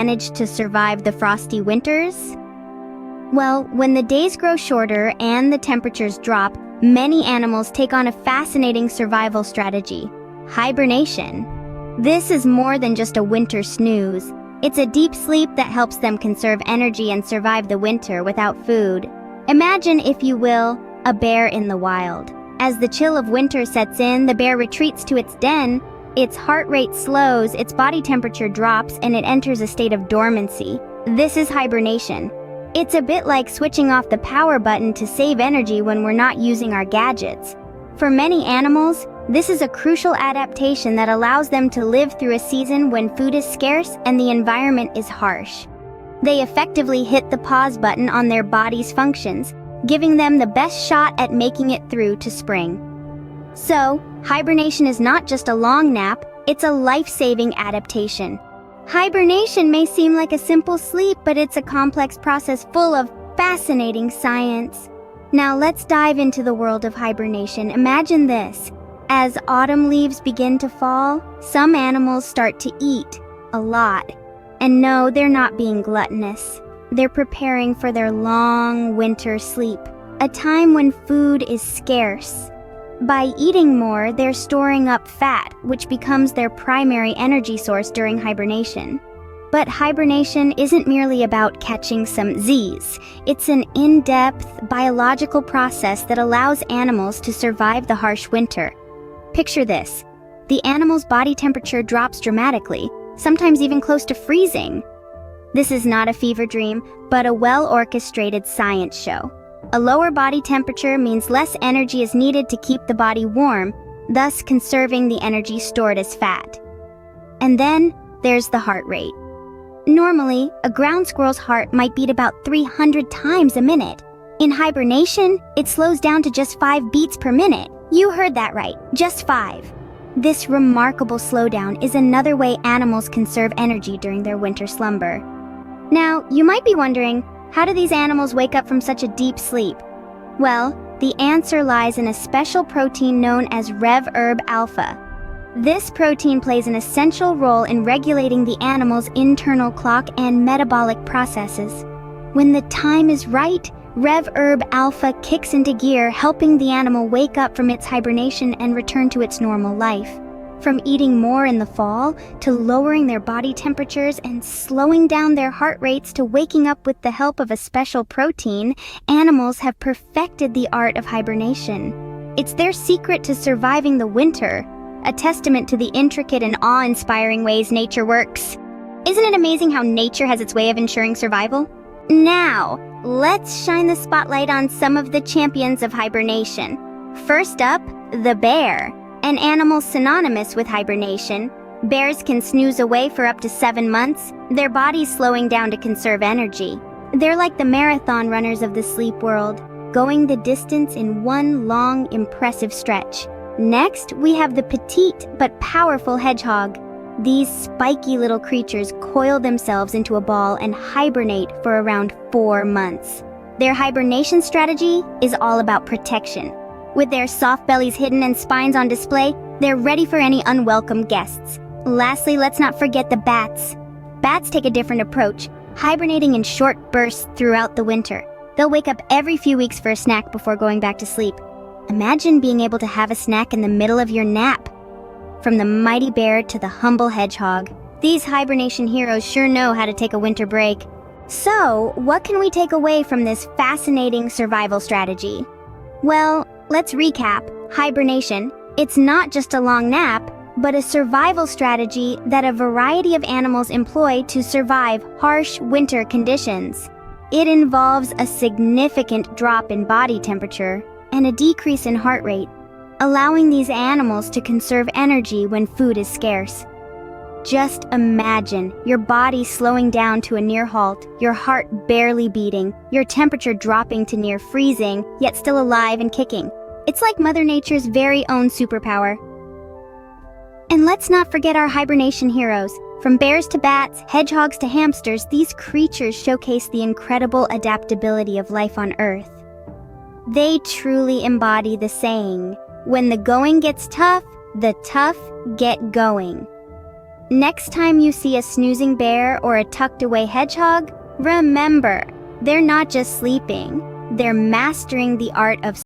manage to survive the frosty winters? Well, when the days grow shorter and the temperatures drop, many animals take on a fascinating survival strategy: hibernation. This is more than just a winter snooze. It's a deep sleep that helps them conserve energy and survive the winter without food. Imagine, if you will, a bear in the wild. As the chill of winter sets in, the bear retreats to its den. Its heart rate slows, its body temperature drops, and it enters a state of dormancy. This is hibernation. It's a bit like switching off the power button to save energy when we're not using our gadgets. For many animals, this is a crucial adaptation that allows them to live through a season when food is scarce and the environment is harsh. They effectively hit the pause button on their body's functions, giving them the best shot at making it through to spring. So, hibernation is not just a long nap, it's a life-saving adaptation. Hibernation may seem like a simple sleep, but it's a complex process full of fascinating science. Now let's dive into the world of hibernation. Imagine this. As autumn leaves begin to fall, some animals start to eat a lot. And no, they're not being gluttonous. They're preparing for their long winter sleep, a time when food is scarce. By eating more, they're storing up fat, which becomes their primary energy source during hibernation. But hibernation isn't merely about catching some Z's. It's an in-depth biological process that allows animals to survive the harsh winter. Picture this. The animal's body temperature drops dramatically, sometimes even close to freezing. This is not a fever dream, but a well-orchestrated science show. A lower body temperature means less energy is needed to keep the body warm, thus conserving the energy stored as fat. And then there's the heart rate. Normally, a ground squirrel's heart might beat about 300 times a minute. In hibernation, it slows down to just 5 beats per minute. You heard that right, just 5. This remarkable slowdown is another way animals conserve energy during their winter slumber. Now, you might be wondering, how do these animals wake up from such a deep sleep? Well, the answer lies in a special protein known as rev-erb-alpha. This protein plays an essential role in regulating the animal's internal clock and metabolic processes. When the time is right, rev-erb-alpha kicks into gear, helping the animal wake up from its hibernation and return to its normal life. From eating more in the fall, to lowering their body temperatures and slowing down their heart rates, to waking up with the help of a special protein, animals have perfected the art of hibernation. It's their secret to surviving the winter, a testament to the intricate and awe-inspiring ways nature works. Isn't it amazing how nature has its way of ensuring survival? Now, let's shine the spotlight on some of the champions of hibernation. First up, the bear. An animal synonymous with hibernation, bears can snooze away for up to 7 months, their bodies slowing down to conserve energy. They're like the marathon runners of the sleep world, going the distance in one long, impressive stretch. Next, we have the petite but powerful hedgehog. These spiky little creatures coil themselves into a ball and hibernate for around 4 months. Their hibernation strategy is all about protection. With their soft bellies hidden and spines on display, they're ready for any unwelcome guests. Lastly, let's not forget the bats. Bats take a different approach, hibernating in short bursts throughout the winter. They'll wake up every few weeks for a snack before going back to sleep. Imagine being able to have a snack in the middle of your nap. From the mighty bear to the humble hedgehog, these hibernation heroes sure know how to take a winter break. So, what can we take away from this fascinating survival strategy? Well, let's recap. Hibernation, it's not just a long nap, but a survival strategy that a variety of animals employ to survive harsh winter conditions. It involves a significant drop in body temperature and a decrease in heart rate, allowing these animals to conserve energy when food is scarce. Just imagine your body slowing down to a near halt, your heart barely beating, your temperature dropping to near freezing, yet still alive and kicking. It's like Mother Nature's very own superpower. And let's not forget our hibernation heroes. From bears to bats, hedgehogs to hamsters, these creatures showcase the incredible adaptability of life on Earth. They truly embody the saying, "When the going gets tough, the tough get going." Next time you see a snoozing bear or a tucked-away hedgehog, remember, they're not just sleeping, they're mastering the art of